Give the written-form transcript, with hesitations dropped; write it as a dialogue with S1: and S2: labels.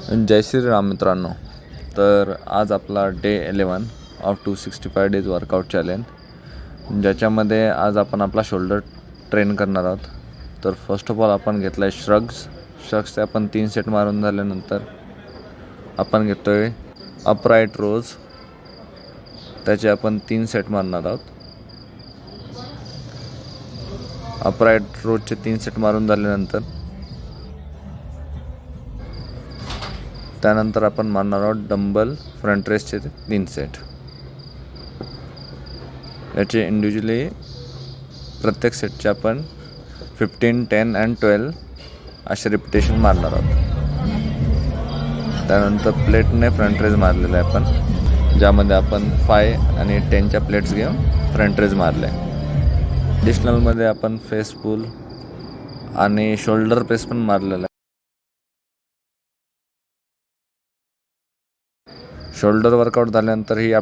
S1: जय श्रीराम मित्रांनो. तर आज आपला day 11 of 265 days workout challenge, ज्याच्यामध्ये आज आपण आपला शोल्डर ट्रेन करणार आहोत. तर फर्स्ट ऑफ ऑल आपण घेतला आहे श्रग्सचे आपण 3 सेट मारून झाल्यानंतर आपण घेतो आहे अपराईट रोज, त्याचे आपण 3 सेट मारणार आहोत. अपराईट रोजचे 3 सेट मारून झाल्यानंतर त्यानंतर आपण मारणार आहोत डंबल फ्रंट रेसचे 3 सेट. याचे इंडिव्हिज्युअली प्रत्येक सेटचे आपण 15, 10 अँड 12 असे रिपिटेशन मारणार आहोत. त्यानंतर प्लेटने फ्रंट रेज मारलेला आहे आपण, ज्यामध्ये आपण 5 आणि 10च्या प्लेट्स घेऊन फ्रंट रेज मारले. ॲडिशनलमध्ये आपण फेस पुल आणि शोल्डर प्रेस पण मारलेला आहे. शोल्डर वर्कआउट झाल्यानंतर ही